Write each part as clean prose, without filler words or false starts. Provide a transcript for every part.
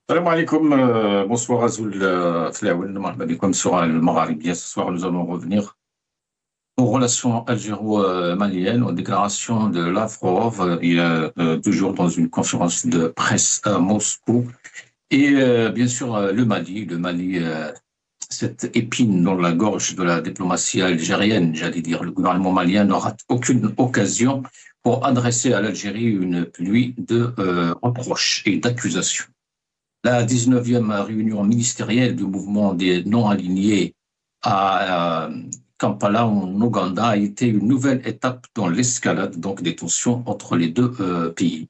Salam alaikum, bonsoir Azoul Flaouen, marhaba bikoum sur le Maghrébien. Ce soir, nous allons revenir aux relations algéro-maliennes, aux déclarations de Lavrov, il y a 2 jours dans une conférence de presse à Moscou. Et bien sûr, le Mali, cette épine dans la gorge de la diplomatie algérienne, j'allais dire. Le gouvernement malien n'aura aucune occasion pour adresser à l'Algérie une pluie de reproches et d'accusations. La 19e réunion ministérielle du mouvement des non-alignés à Kampala, en Ouganda, a été une nouvelle étape dans l'escalade donc des tensions entre les deux pays.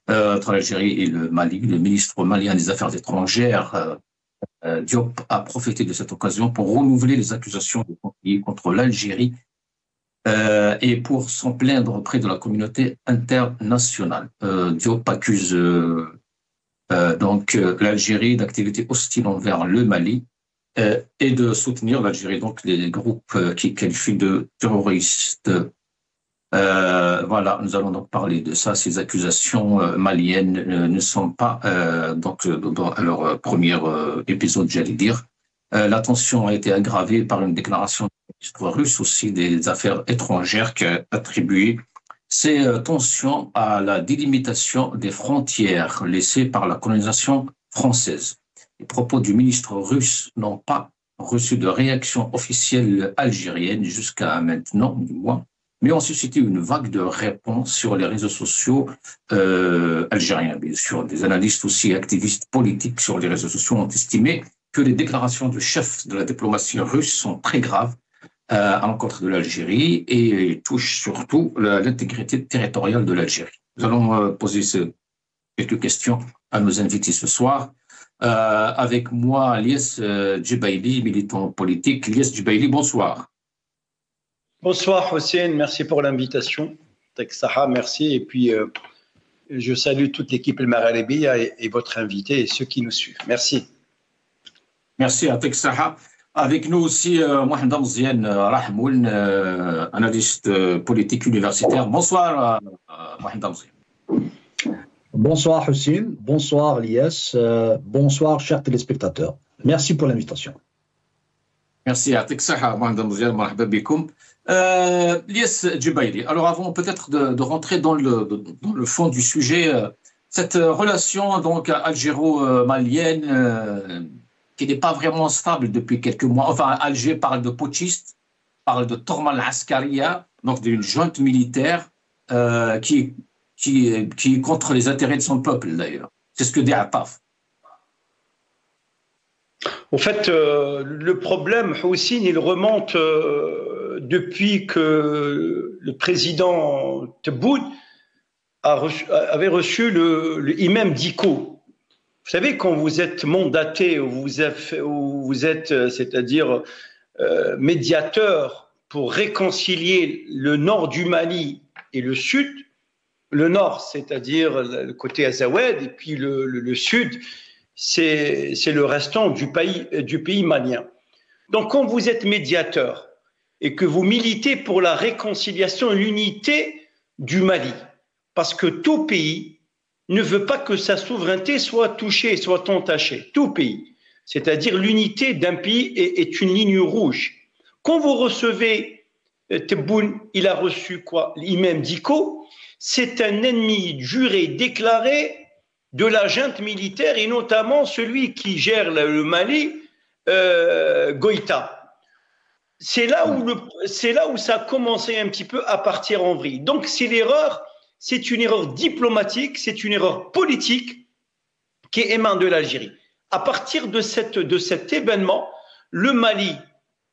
Entre l'Algérie et le Mali, le ministre malien des Affaires étrangères, Diop, a profité de cette occasion pour renouveler les accusations de conflit contre l'Algérie et pour s'en plaindre auprès de la communauté internationale. Diop accuse l'Algérie d'activités hostiles envers le Mali et de soutenir l'Algérie, donc les groupes qui qualifient de terroristes. Voilà, nous allons donc parler de ça. Ces accusations maliennes ne sont pas donc dans leur premier épisode, j'allais dire. La tension a été aggravée par une déclaration du ministre russe aussi des Affaires étrangères qui a attribué ces tensions à la délimitation des frontières laissées par la colonisation française. Les propos du ministre russe n'ont pas reçu de réaction officielle algérienne jusqu'à maintenant, du moins, mais ont suscité une vague de réponses sur les réseaux sociaux algériens, bien sûr. Des analystes aussi activistes politiques sur les réseaux sociaux ont estimé que les déclarations du chef de la diplomatie russe sont très graves à l'encontre de l'Algérie et touche surtout l'intégrité territoriale de l'Algérie. Nous allons poser quelques questions à nos invités ce soir. Avec moi, Lies Djibaili, militant politique. Lies Djibaili, bonsoir. Bonsoir Hossein, merci pour l'invitation. Teksaha, merci. Et puis, je salue toute l'équipe El Maghrebia et votre invité et ceux qui nous suivent. Merci. Merci à Teksaha. Avec nous aussi, Mohamed Amziane Rahmoun, analyste politique universitaire. Bonsoir, Mohamed Amziane. Bonsoir, Hussein. Bonsoir, Lies. Bonsoir, chers téléspectateurs. Merci pour l'invitation. Merci à Teksaha, Mohamed Amziane, marhaba bikoum. Lies Djibaili. Alors, avant peut-être de rentrer dans le fond du sujet, cette relation donc algéro-malienne qui n'est pas vraiment stable depuis quelques mois. Enfin, Alger parle de putschistes, parle de Torma al-Askaria, donc d'une junte militaire qui est contre les intérêts de son peuple, d'ailleurs. C'est ce que dit Attaf. Au fait, le problème, Houssine, il remonte depuis que le président Tebboune avait reçu le imam Dicko. Vous savez, quand vous êtes mandaté, ou vous êtes, c'est-à-dire médiateur pour réconcilier le nord du Mali et le sud, le nord, c'est-à-dire le côté Azawad, et puis le sud, c'est le restant du pays malien. Donc, quand vous êtes médiateur et que vous militez pour la réconciliation et l'unité du Mali, parce que tout pays ne veut pas que sa souveraineté soit touchée, soit entachée. Tout pays. C'est-à-dire l'unité d'un pays est une ligne rouge. Quand vous recevez Tebboune, il a reçu quoi? L'imam Dicko, c'est un ennemi juré, déclaré de la junte militaire et notamment celui qui gère le Mali, Goïta. C'est là où ça a commencé un petit peu à partir en vrille. Donc c'est l'erreur. C'est une erreur diplomatique, c'est une erreur politique qui émane de l'Algérie. À partir de cet événement, le Mali,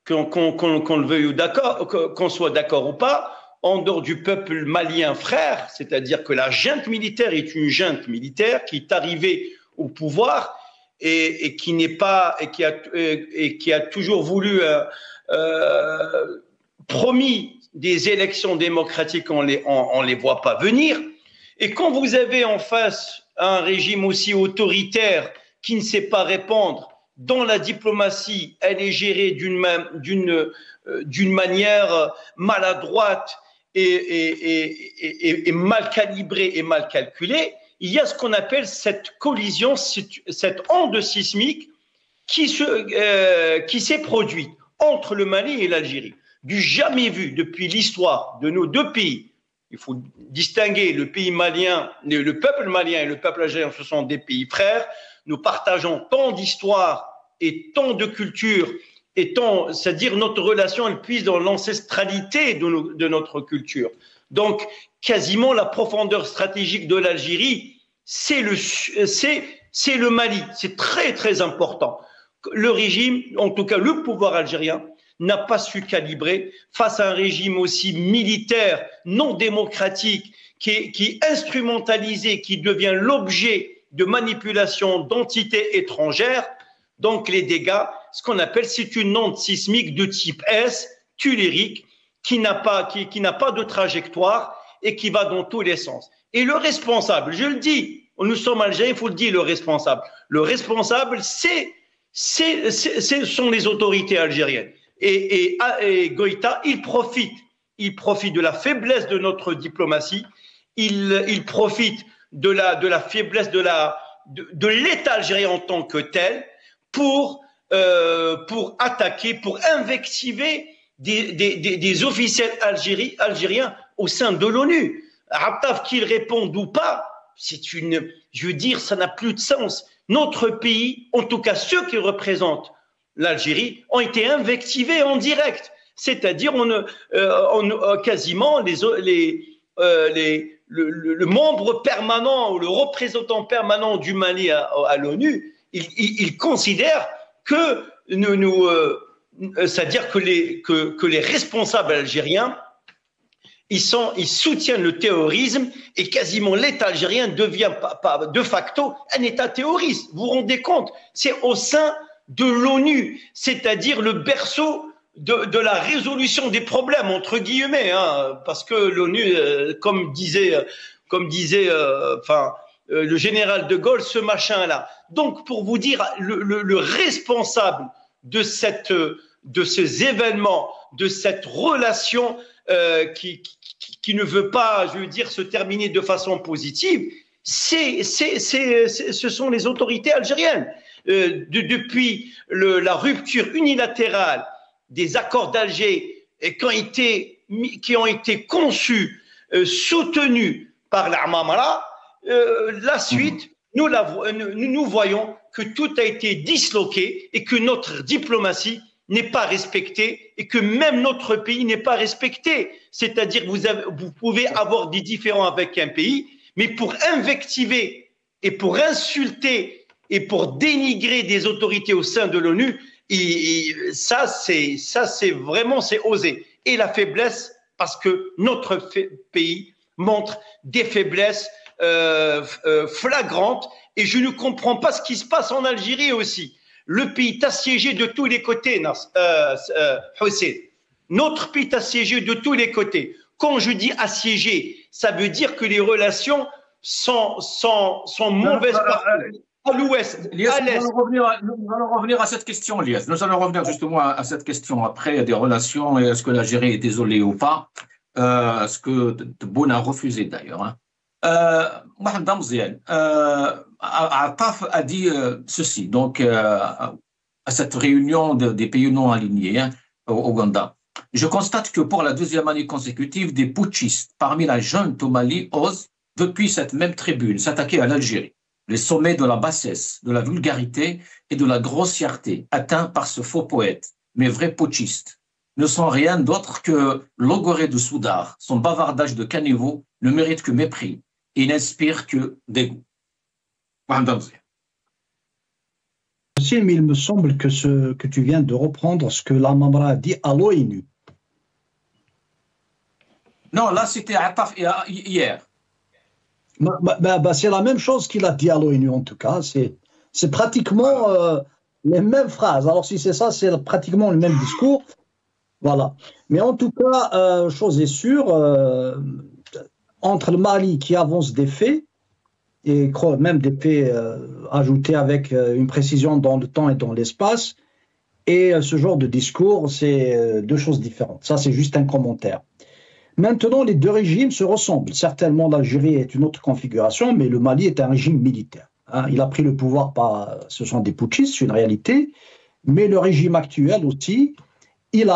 qu'on le veuille ou d'accord, qu'on soit d'accord ou pas, en dehors du peuple malien frère, c'est-à-dire que la junte militaire est une junte militaire qui est arrivée au pouvoir et qui n'est pas et qui a toujours voulu promis des élections démocratiques, on les voit pas venir. Et quand vous avez en face un régime aussi autoritaire qui ne sait pas répondre, dont la diplomatie, elle est gérée d'une manière maladroite et mal calibrée et mal calculée, il y a ce qu'on appelle cette collision, cette onde sismique qui s'est produite entre le Mali et l'Algérie. Du jamais vu depuis l'histoire de nos deux pays. Il faut distinguer le pays malien, le peuple malien et le peuple algérien, ce sont des pays frères. Nous partageons tant d'histoire et tant de culture, et tant, c'est-à-dire notre relation, elle puise dans l'ancestralité de notre culture. Donc, quasiment la profondeur stratégique de l'Algérie, c'est le Mali. C'est très, très important. Le régime, en tout cas le pouvoir algérien, n'a pas su calibrer face à un régime aussi militaire, non démocratique, qui est instrumentalisé, qui devient l'objet de manipulation d'entités étrangères. Donc les dégâts, ce qu'on appelle, c'est une onde sismique de type S, tellurique, qui n'a pas de trajectoire et qui va dans tous les sens. Et le responsable, je le dis, nous sommes algériens, il faut le dire, le responsable. Le responsable, ce sont les autorités algériennes. Et Goïta, il profite de la faiblesse de notre diplomatie, il profite de la faiblesse de l'État algérien en tant que tel pour attaquer, pour invectiver des officiels algériens au sein de l'ONU. Raptaf, qu'ils répondent ou pas, je veux dire, ça n'a plus de sens. Notre pays, en tout cas ceux qui représentent l'Algérie, ont été invectivés en direct. C'est-à-dire, quasiment le membre permanent ou le représentant permanent du Mali à l'ONU, il considère que c'est-à-dire que les responsables algériens, ils soutiennent le terrorisme et quasiment l'État algérien devient de facto un État terroriste. Vous vous rendez compte? C'est au sein de l'ONU, c'est-à-dire le berceau de la résolution des problèmes, entre guillemets, hein, parce que l'ONU, comme disait le général de Gaulle, ce machin-là. Donc, pour vous dire, le responsable de ces événements, de cette relation qui ne veut pas, je veux dire, se terminer de façon positive, ce sont les autorités algériennes. Depuis la rupture unilatérale des accords d'Alger qui ont été conçus, soutenus par l'Armamara, la suite, nous voyons que tout a été disloqué et que notre diplomatie n'est pas respectée et que même notre pays n'est pas respecté. C'est-à-dire que vous pouvez avoir des différends avec un pays, mais pour invectiver et pour insulter et pour dénigrer des autorités au sein de l'ONU, ça c'est vraiment, c'est osé. Et la faiblesse, parce que notre pays montre des faiblesses flagrantes, et je ne comprends pas ce qui se passe en Algérie aussi. Le pays est assiégé de tous les côtés, Hussein. Notre pays est assiégé de tous les côtés. Quand je dis assiégé, ça veut dire que les relations sont mauvaises à l'ouest, à l'est. Nous allons revenir à cette question, Lies. Nous allons revenir justement à cette question après des relations et est-ce que l'Algérie est désolée ou pas. Ce que Tebboune a refusé d'ailleurs. Mohamed Damzian, Ataf a dit ceci, donc à cette réunion des pays non alignés au Ouganda. Je constate que pour la deuxième année consécutive, des putschistes parmi la junte au Mali osent, depuis cette même tribune, s'attaquer à l'Algérie. Les sommets de la bassesse, de la vulgarité et de la grossièreté atteints par ce faux poète, mais vrai putschiste, ne sont rien d'autre que l'ogoré de Soudard. Son bavardage de caniveau ne mérite que mépris et n'inspire que dégoût. Mais il me semble que tu viens de reprendre ce que l'Armamara a dit à l'ONU. Non, là c'était Ataf hier. C'est la même chose qu'il a dit à l'ONU en tout cas. C'est pratiquement les mêmes phrases. Alors si c'est ça, c'est pratiquement le même discours. Voilà. Mais en tout cas, chose est sûre, entre le Mali qui avance des faits, et même des faits ajoutés avec une précision dans le temps et dans l'espace, et ce genre de discours, c'est deux choses différentes. Ça, c'est juste un commentaire. Maintenant, les deux régimes se ressemblent. Certainement, l'Algérie est une autre configuration, mais le Mali est un régime militaire. Il a pris le pouvoir par, ce sont des putschistes, c'est une réalité, mais le régime actuel aussi, ils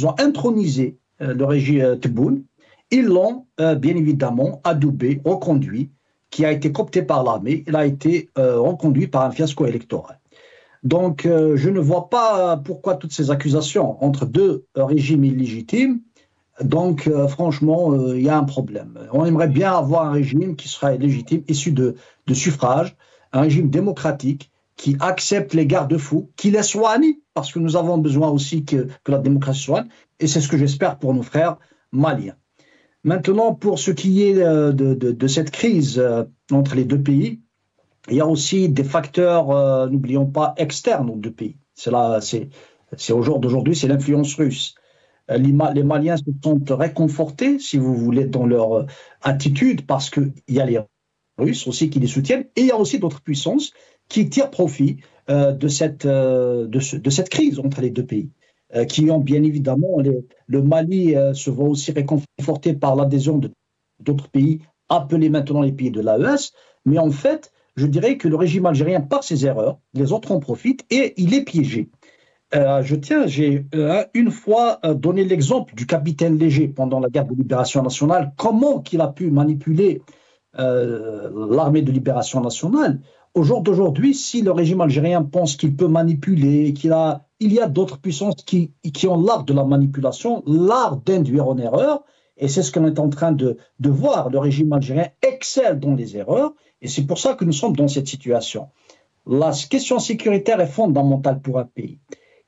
ont intronisé le régime Tebboune, ils l'ont bien évidemment adoubé, reconduit, qui a été coopté par l'armée, il a été reconduit par un fiasco électoral. Donc, je ne vois pas pourquoi toutes ces accusations entre deux régimes illégitimes. Donc, franchement, il y a un problème. On aimerait bien avoir un régime qui serait légitime, issu de suffrage, un régime démocratique qui accepte les garde-fous, qui les soigne, parce que nous avons besoin aussi que la démocratie soigne, et c'est ce que j'espère pour nos frères maliens. Maintenant, pour ce qui est de cette crise entre les deux pays, il y a aussi des facteurs, n'oublions pas, externes aux deux pays. C'est au jour d'aujourd'hui, c'est l'influence russe. Les Maliens se sont réconfortés, si vous voulez, dans leur attitude, parce qu'il y a les Russes aussi qui les soutiennent, et il y a aussi d'autres puissances qui tirent profit de cette crise entre les deux pays, qui ont bien évidemment, le Mali se voit aussi réconforté par l'adhésion d'autres pays, appelés maintenant les pays de l'AES, mais en fait, je dirais que le régime algérien, par ses erreurs, les autres en profitent et il est piégé. J'ai une fois donné l'exemple du capitaine Léger pendant la guerre de libération nationale, comment qu'il a pu manipuler l'armée de libération nationale. Au jour d'aujourd'hui, si le régime algérien pense qu'il peut manipuler, il y a d'autres puissances qui ont l'art de la manipulation, l'art d'induire en erreur, et c'est ce qu'on est en train de voir. Le régime algérien excelle dans les erreurs, et c'est pour ça que nous sommes dans cette situation. La question sécuritaire est fondamentale pour un pays.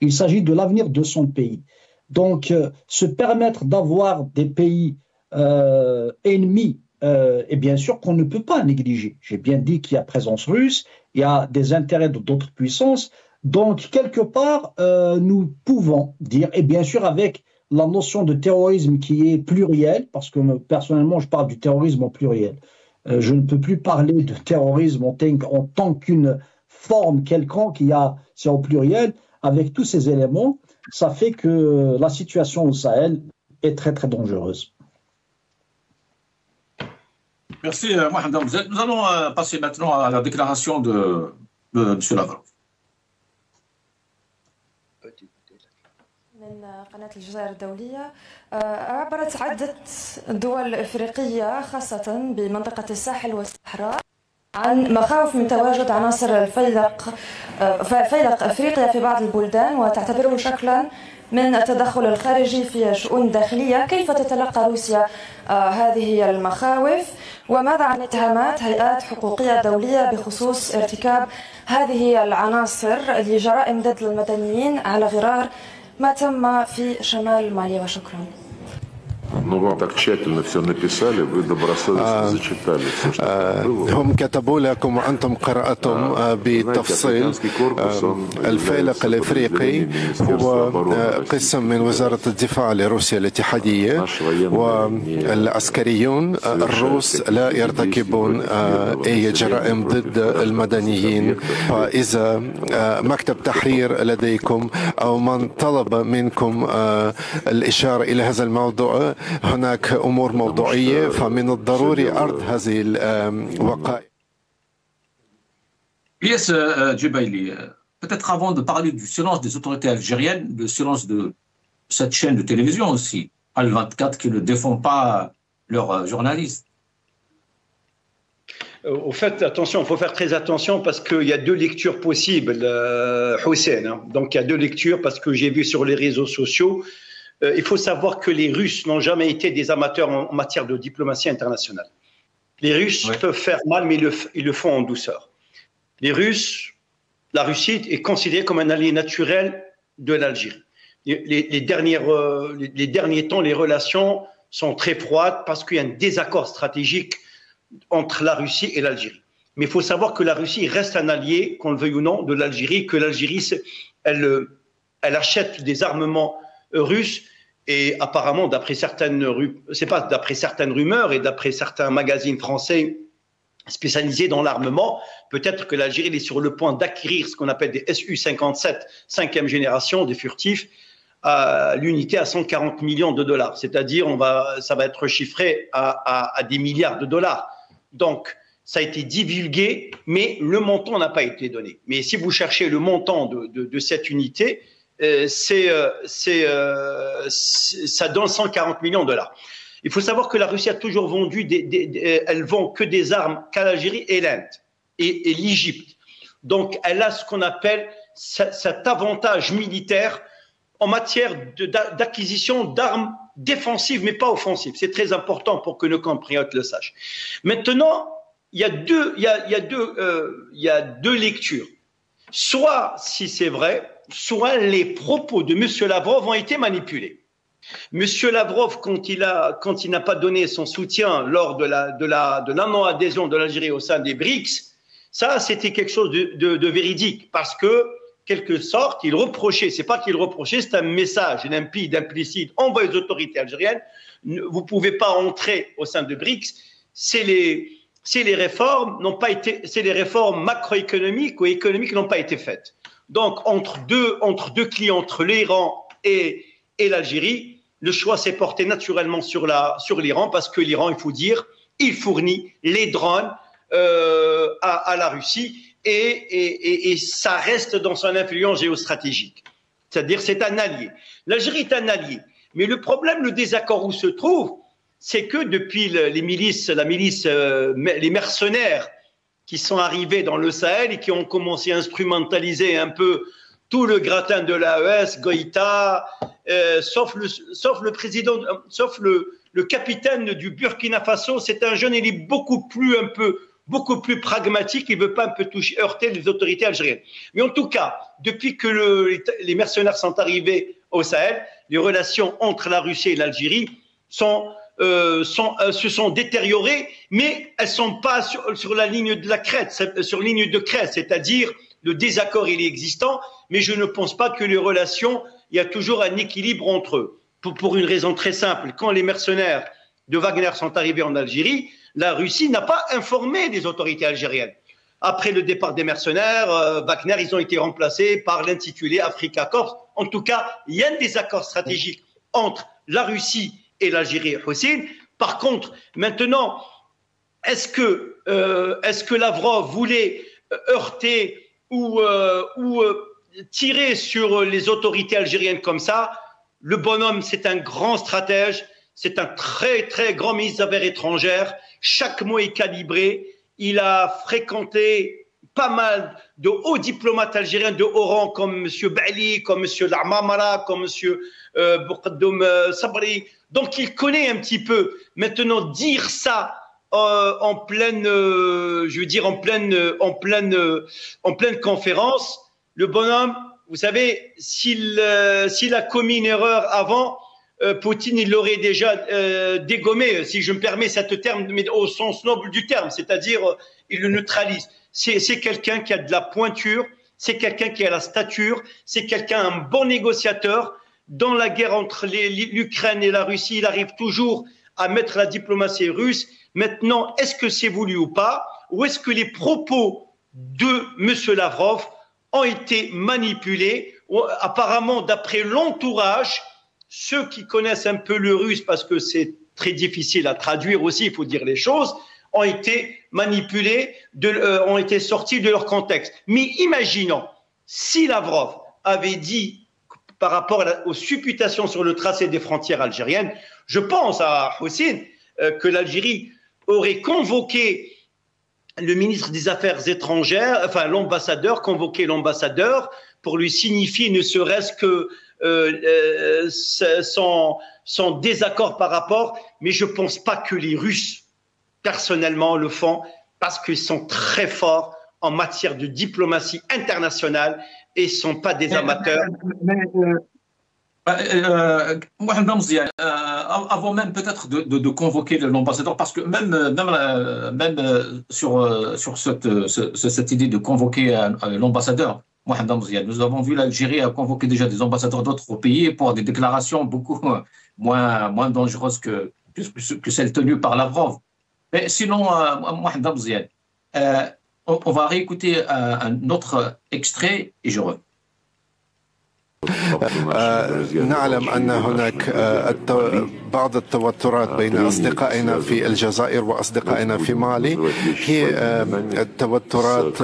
Il s'agit de l'avenir de son pays. Donc, se permettre d'avoir des pays ennemis, et bien sûr qu'on ne peut pas négliger. J'ai bien dit qu'il y a présence russe, il y a des intérêts d'autres puissances. Donc, quelque part, nous pouvons dire, et bien sûr avec la notion de terrorisme qui est plurielle, parce que personnellement, je parle du terrorisme en pluriel. Je ne peux plus parler de terrorisme en tant qu'une forme quelconque, c'est au pluriel. Avec tous ces éléments, ça fait que la situation au Sahel est très, très dangereuse. Merci, Mohamed Hamzet. Nous allons passer maintenant à la déclaration de M. Lavrov. من قناة الجزائر الدولية عبرت عدة دول إفريقية خاصة بمنطقة الساحل والصحراء عن مخاوف من تواجد عناصر فيلق أفريقيا في بعض البلدان وتعتبره شكلا من التدخل الخارجي في شؤون الداخلية. كيف تتلقى روسيا هذه المخاوف وماذا عن اتهامات هيئات حقوقية دولية بخصوص ارتكاب هذه العناصر لجرائم ضد المدنيين على غرار ما تم في شمال مالي؟ وشكرا. Ну, вам так тщательно все написали, вы добросовестно зачитали все, что было. هم كتبوا لكم وأنتم قرأتم بالتفصيل. الفيلق الإفريقي هو قسم من وزارة الدفاع لروسيا الاتحادية، والعسكريون الروس لا يرتكبون أي جرائم ضد المدنيين. فإذا مكتب تحرير لديكم أو من طلب منكم الإشارة إلى هذا الموضوع، هناك أمور موضوعية، فمن الضروري عرض هذه الوقائع. Ilyes Djebaili, peut-être avant de parler du silence des autorités algériennes, le silence de cette chaîne de télévision aussi, Al-24, qui ne défend pas leurs journalistes. Au fait, attention, il faut faire très attention parce qu'il y a deux lectures possibles, Hussein. Donc, il y a deux lectures parce que j'ai vu sur les réseaux sociaux. Il faut savoir que les Russes n'ont jamais été des amateurs en matière de diplomatie internationale. Les Russes peuvent faire mal, mais ils le font en douceur. La Russie est considérée comme un allié naturel de l'Algérie. Les derniers temps, les relations sont très froides parce qu'il y a un désaccord stratégique entre la Russie et l'Algérie. Mais il faut savoir que la Russie reste un allié, qu'on le veuille ou non, de l'Algérie, que l'Algérie, elle achète des armements russes et apparemment, d'après certaines rumeurs et d'après certains magazines français spécialisés dans l'armement, peut-être que l'Algérie est sur le point d'acquérir ce qu'on appelle des Su-57, 5e génération, des furtifs, à l'unité à 140 millions de dollars, c'est-à-dire ça va être chiffré à des milliards de dollars. Donc, ça a été divulgué, mais le montant n'a pas été donné. Mais si vous cherchez le montant de cette unité, ça donne 140 millions de dollars. Il faut savoir que la Russie a toujours vendu, elle vend que des armes qu'à l'Algérie et l'Inde et l'Égypte. Donc, elle a ce qu'on appelle cet avantage militaire en matière d'acquisition d'armes défensives, mais pas offensives. C'est très important pour que nos compatriotes le sachent. Maintenant, il y a deux lectures. Soit, si c'est vrai, soit les propos de M. Lavrov ont été manipulés. M. Lavrov, quand il n'a pas donné son soutien lors de la non-adhésion de l'Algérie au sein des BRICS, ça, c'était quelque chose de véridique, parce que, quelque sorte, il reprochait, c'est pas qu'il reprochait, c'est un message limpide, implicite, envoyé aux autorités algériennes. Vous pouvez pas entrer au sein de BRICS. C'est les réformes macroéconomiques ou économiques n'ont pas été faites. Donc, entre deux clients, entre l'Iran et l'Algérie, le choix s'est porté naturellement sur l'Iran, parce que l'Iran, il faut dire, il fournit les drones à la Russie et ça reste dans son influence géostratégique. C'est-à-dire, c'est un allié. L'Algérie est un allié. Mais le problème, le désaccord où se trouve, c'est que depuis les mercenaires qui sont arrivés dans le Sahel et qui ont commencé à instrumentaliser un peu tout le gratin de l'AES, Goïta, sauf le président, sauf le capitaine du Burkina Faso, c'est un jeune, il est beaucoup plus pragmatique, il ne veut pas un peu heurter les autorités algériennes. Mais en tout cas, depuis que les mercenaires sont arrivés au Sahel, les relations entre la Russie et l'Algérie se sont détériorées, mais elles ne sont pas sur la ligne de la crête, sur la ligne de crête, c'est-à-dire le désaccord il est existant, mais je ne pense pas que les relations, il y a toujours un équilibre entre eux. Pour une raison très simple, quand les mercenaires de Wagner sont arrivés en Algérie, la Russie n'a pas informé les autorités algériennes. Après le départ des mercenaires, Wagner, ils ont été remplacés par l'intitulé Africa Corps. En tout cas, il y a un désaccord stratégique entre la Russie et l'Algérie, Hussein. Par contre, maintenant, est-ce que Lavrov voulait heurter ou tirer sur les autorités algériennes comme ça? Le bonhomme, c'est un grand stratège, c'est un très, très grand ministre des Affaires étrangères. Chaque mot est calibré. Il a fréquenté pas mal de hauts diplomates algériens de haut rang, comme M. Bali, comme M. Lamamara, comme M. Boukaddoum Sabri. Donc, il connaît un petit peu. Maintenant, dire ça en pleine conférence, le bonhomme, vous savez, s'il a commis une erreur avant, Poutine, il l'aurait déjà dégommé, si je me permets cette terme, mais au sens noble du terme, c'est-à-dire il le neutralise. C'est quelqu'un qui a de la pointure, c'est quelqu'un qui a la stature, c'est quelqu'un, un bon négociateur. Dans la guerre entre l'Ukraine et la Russie, il arrive toujours à mettre la diplomatie russe. Maintenant, est-ce que c'est voulu ou pas? Ou est-ce que les propos de M. Lavrov ont été manipulés? Apparemment, d'après l'entourage, ceux qui connaissent un peu le russe, parce que c'est très difficile à traduire aussi, il faut dire les choses, ont été manipulés, ont été sortis de leur contexte. Mais imaginons, si Lavrov avait dit, par rapport aux supputations sur le tracé des frontières algériennes, je pense à Hussein, que l'Algérie aurait convoqué le ministre des Affaires étrangères, enfin l'ambassadeur, convoqué l'ambassadeur pour lui signifier ne serait-ce que son désaccord par rapport, mais je ne pense pas que les Russes, personnellement, le font parce qu'ils sont très forts en matière de diplomatie internationale et ne sont pas des amateurs. Avant même peut-être de convoquer l'ambassadeur, parce que même sur cette idée de convoquer l'ambassadeur, nous avons vu l'Algérie a convoqué déjà des ambassadeurs d'autres pays pour des déclarations beaucoup moins dangereuses que celles tenues par Lavrov. Mais sinon, on va réécouter un autre extrait et je reviens. نعلم أن هناك بعض التوترات بين أصدقائنا في الجزائر وأصدقائنا في مالي. هي التوترات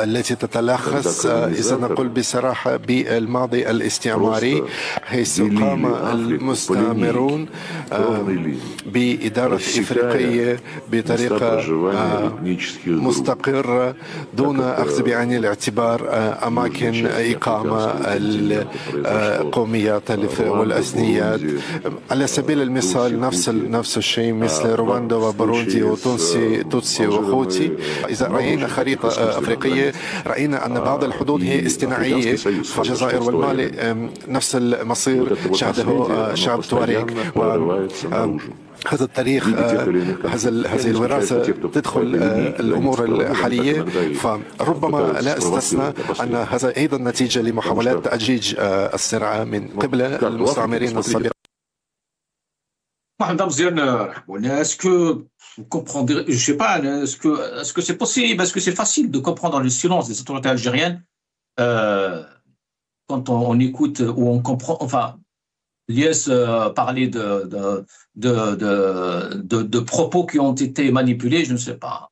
التي تتلخص إذا نقول بصراحة بالماضي الاستعماري، حيث قام المستعمرون بإدارة إفريقية بطريقة مستقرة دون أخذ بعين الاعتبار أماكن إقامة القوميات والأثنيات. على سبيل المثال نفس الشيء مثل رواندا وبوروندي وتونسي وخوتي. إذا رأينا خريطة أفريقية رأينا أن بعض الحدود هي استناعية، فالجزائر والمالي نفس المصير شهده شعب تواريغ. هذا التاريخ هذه الوراثة تدخل الأمور الحالية، فربما لا استثنى أن هذا أيضا نتيجة لمحاولات تأجيج الصراع من قبل المستعمرين السابقين. Madame Ziane, est-ce que vous comprendrez, je ne sais pas, est-ce que c'est possible, est-ce que c'est facile de comprendre le silence des autorités algériennes quand on écoute ou on comprend, enfin, Lies parler de propos qui ont été manipulés, je ne sais pas.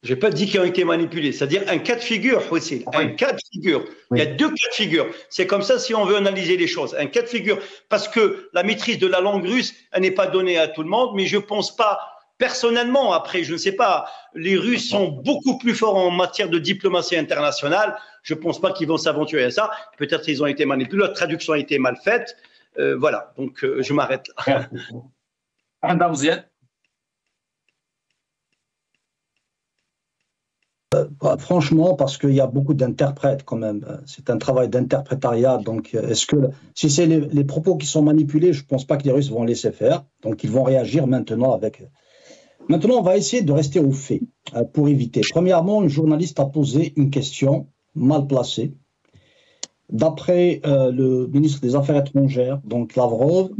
Je n'ai pas dit qu'ils ont été manipulés, c'est-à-dire un cas de figure, aussi. Oui. Un cas de figure. Oui. Il y a deux cas de figure. C'est comme ça si on veut analyser les choses. Un cas de figure, parce que la maîtrise de la langue russe, elle n'est pas donnée à tout le monde, mais je ne pense pas, personnellement, après, je ne sais pas, les Russes sont beaucoup plus forts en matière de diplomatie internationale. Je ne pense pas qu'ils vont s'aventurer à ça. Peut-être qu'ils ont été manipulés, la traduction a été mal faite. Voilà, donc je m'arrête là. Madame Ziane. Franchement, parce qu'il y a beaucoup d'interprètes quand même. C'est un travail d'interprétariat. Donc, est-ce que si c'est les propos qui sont manipulés, je ne pense pas que les Russes vont laisser faire. Donc, ils vont réagir maintenant avec. Maintenant, on va essayer de rester au fait pour éviter. Premièrement, une journaliste a posé une question mal placée. D'après le ministre des Affaires étrangères, donc Lavrov,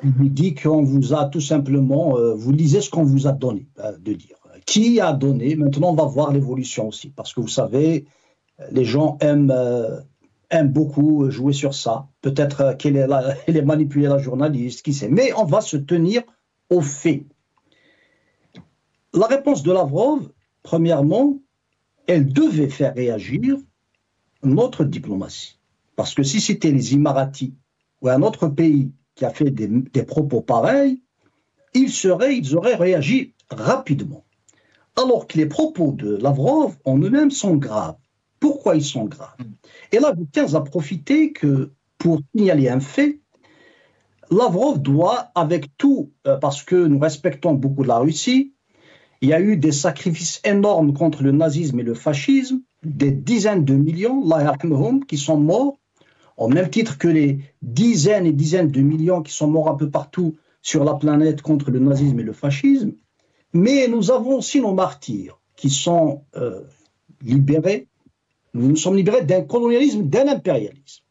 il lui dit qu'on vous a tout simplement, vous lisez ce qu'on vous a donné de dire. Qui a donné? Maintenant, on va voir l'évolution aussi, parce que vous savez, les gens aiment beaucoup jouer sur ça. Peut-être qu'elle est manipulée, la journaliste, qui sait. Mais on va se tenir aux faits. La réponse de Lavrov, premièrement, elle devait faire réagir notre diplomatie. Parce que si c'était les Émiratis ou un autre pays qui a fait des propos pareils, ils auraient réagi rapidement. Alors que les propos de Lavrov en eux-mêmes sont graves. Pourquoi ils sont graves? Et là, je tiens à profiter pour signaler un fait. Lavrov doit, avec tout, parce que nous respectons beaucoup la Russie, il y a eu des sacrifices énormes contre le nazisme et le fascisme, des dizaines de millions, qui sont morts, au même titre que les dizaines et dizaines de millions qui sont morts un peu partout sur la planète contre le nazisme et le fascisme. Mais nous avons aussi nos martyrs qui sont libérés. Nous sommes libérés d'un colonialisme, d'un impérialisme.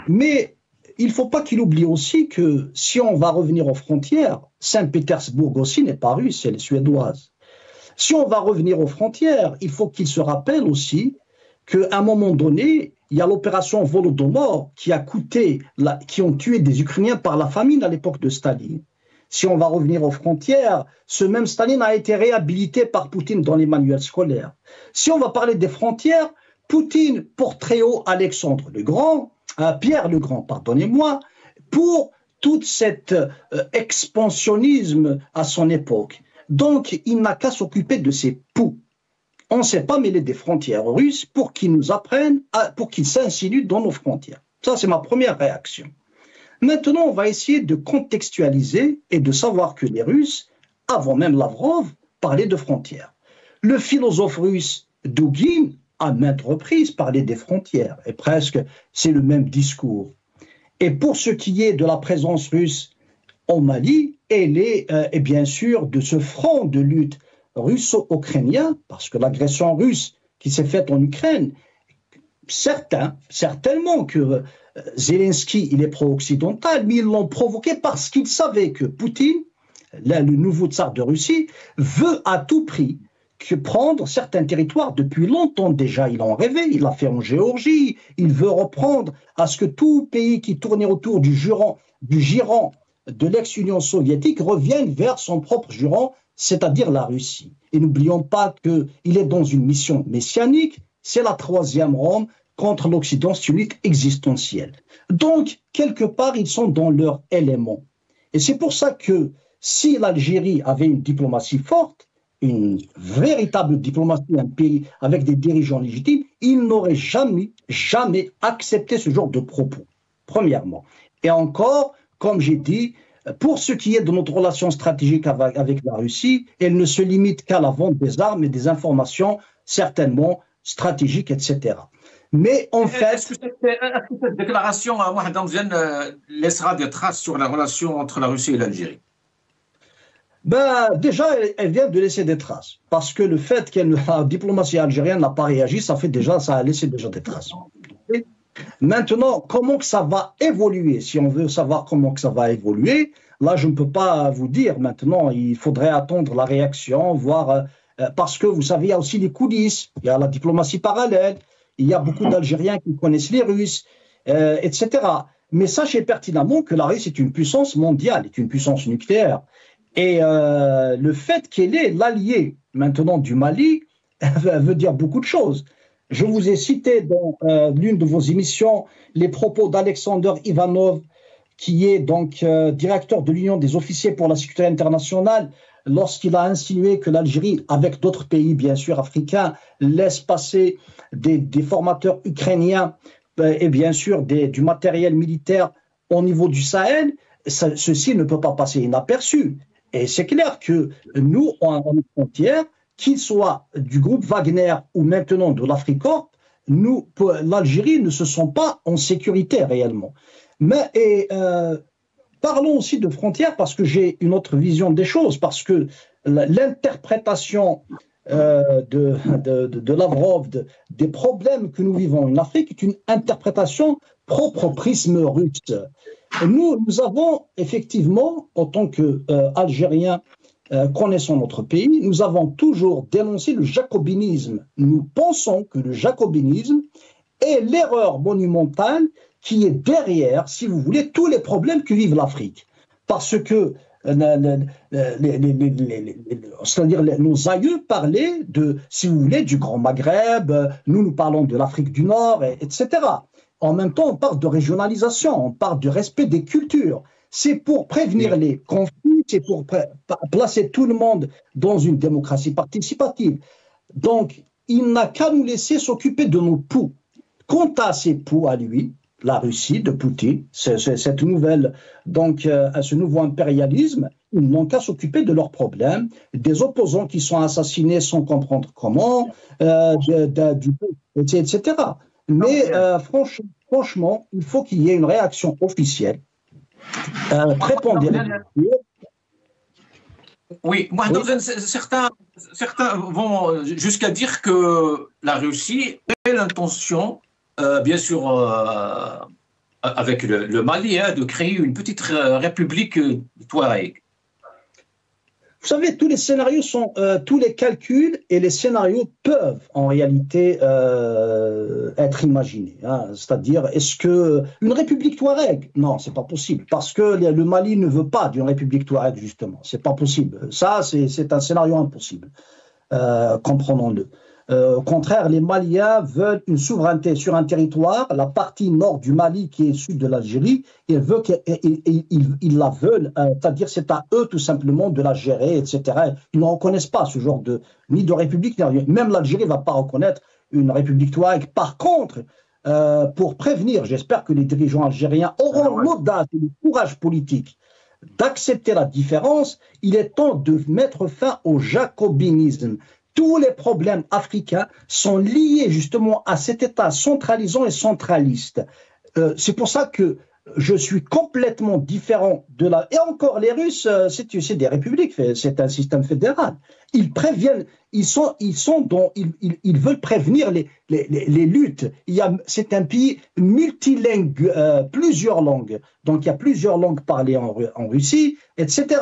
Mais il ne faut pas qu'il oublie aussi que si on va revenir aux frontières, Saint-Pétersbourg aussi n'est pas russe, elle est suédoise. Si on va revenir aux frontières, il faut qu'il se rappelle aussi qu'à un moment donné, il y a l'opération Volodomor qui ont tué des Ukrainiens par la famine à l'époque de Staline. Si on va revenir aux frontières, ce même Staline a été réhabilité par Poutine dans les manuels scolaires. Si on va parler des frontières, Poutine porte très haut Alexandre le Grand, Pierre le Grand, pardonnez-moi, pour tout cet expansionnisme à son époque. Donc, il n'a qu'à s'occuper de ses poux. On ne s'est pas mêlé des frontières russes pour qu'ils nous apprennent, pour qu'ils s'insinuent dans nos frontières. Ça, c'est ma première réaction. Maintenant, on va essayer de contextualiser et de savoir que les Russes, avant même Lavrov, parlaient de frontières. Le philosophe russe Dugin, à maintes reprises, parlait des frontières. Et presque, c'est le même discours. Et pour ce qui est de la présence russe au Mali, elle est, et bien sûr, de ce front de lutte russo-ukrainien, parce que l'agression russe qui s'est faite en Ukraine, certainement que Zelensky, il est pro-occidental, mais ils l'ont provoqué parce qu'ils savaient que Poutine, le nouveau tsar de Russie, veut à tout prix prendre certains territoires depuis longtemps déjà. Il en rêvait, il l'a fait en Géorgie, il veut reprendre à ce que tout pays qui tournait autour du giron de l'ex-Union soviétique revienne vers son propre giron, c'est-à-dire la Russie. Et n'oublions pas qu'il est dans une mission messianique, c'est la troisième Rome contre l'Occident sioniste existentiel. Donc, quelque part, ils sont dans leur élément. Et c'est pour ça que si l'Algérie avait une diplomatie forte, une véritable diplomatie, un pays avec des dirigeants légitimes, il n'aurait jamais accepté ce genre de propos, premièrement. Et encore, comme j'ai dit, pour ce qui est de notre relation stratégique avec la Russie, elle ne se limite qu'à la vente des armes et des informations, certainement stratégiques, etc. Mais en fait... Est-ce que cette déclaration à Mohamed Hamzian laissera des traces sur la relation entre la Russie et l'Algérie? Déjà, elle vient de laisser des traces. Parce que le fait que la diplomatie algérienne n'a pas réagi, ça a laissé déjà des traces. Et maintenant, comment que ça va évoluer? Si on veut savoir comment que ça va évoluer, là, je ne peux pas vous dire maintenant. Il faudrait attendre la réaction, voir... parce que, vous savez, il y a aussi les coulisses, il y a la diplomatie parallèle, il y a beaucoup d'Algériens qui connaissent les Russes, etc. Mais sachez pertinemment que la Russie est une puissance mondiale, est une puissance nucléaire. Et le fait qu'elle est l'allié maintenant du Mali veut dire beaucoup de choses. Je vous ai cité dans l'une de vos émissions les propos d'Alexander Ivanov, qui est donc directeur de l'Union des officiers pour la sécurité internationale, lorsqu'il a insinué que l'Algérie, avec d'autres pays bien sûr africains, laisse passer des formateurs ukrainiens et bien sûr du matériel militaire au niveau du Sahel. Ceci ne peut pas passer inaperçu. Et c'est clair que nous, en frontière, qu'il soit du groupe Wagner ou maintenant de l'Africorp, l'Algérie ne se sent pas en sécurité réellement. Mais parlons aussi de frontières parce que j'ai une autre vision des choses, parce que l'interprétation de Lavrov des problèmes que nous vivons en Afrique est une interprétation propre au prisme russe. Nous avons effectivement, en tant qu'Algériens connaissant notre pays, nous avons toujours dénoncé le jacobinisme. Nous pensons que le jacobinisme est l'erreur monumentale qui est derrière, si vous voulez, tous les problèmes que vive l'Afrique. Parce que c'est-à-dire nos aïeux parlaient si vous voulez, du Grand Maghreb, nous parlons de l'Afrique du Nord, etc. En même temps, on parle de régionalisation, on parle du respect des cultures. C'est pour prévenir les conflits, c'est pour placer tout le monde dans une démocratie participative. Donc, il n'a qu'à nous laisser s'occuper de nos poux. Quant à ces poux à lui, la Russie de Poutine, cette nouvelle, donc ce nouveau impérialisme, ils n'ont qu'à s'occuper de leurs problèmes, des opposants qui sont assassinés sans comprendre comment, etc. Mais franchement, il faut qu'il y ait une réaction officielle, prépondérante. Oui, moi, certains vont jusqu'à dire que la Russie a l'intention, bien sûr, avec le Mali, de créer une petite république Touareg. Vous savez, tous les scénarios sont, tous les calculs et les scénarios peuvent en réalité être imaginés. Hein. C'est-à-dire, est-ce que une république Touareg? Non, c'est pas possible, parce que le Mali ne veut pas d'une république Touareg justement. C'est pas possible. Ça, c'est un scénario impossible. Comprenons-le. Au contraire, les Maliens veulent une souveraineté sur un territoire, la partie nord du Mali qui est sud de l'Algérie, ils la veulent, c'est-à-dire c'est à eux tout simplement de la gérer, etc. Ils ne reconnaissent pas ce genre ni de république, même l'Algérie ne va pas reconnaître une république touareg. Par contre, pour prévenir, j'espère que les dirigeants algériens auront l'audace et le courage politique d'accepter la différence, il est temps de mettre fin au jacobinisme. Tous les problèmes africains sont liés justement à cet État centralisant et centraliste. C'est pour ça que je suis complètement différent de la... Et encore, les Russes, c'est des républiques, c'est un système fédéral. Ils préviennent, ils veulent prévenir les luttes. C'est un pays multilingue, plusieurs langues. Donc il y a plusieurs langues parlées en Russie, etc.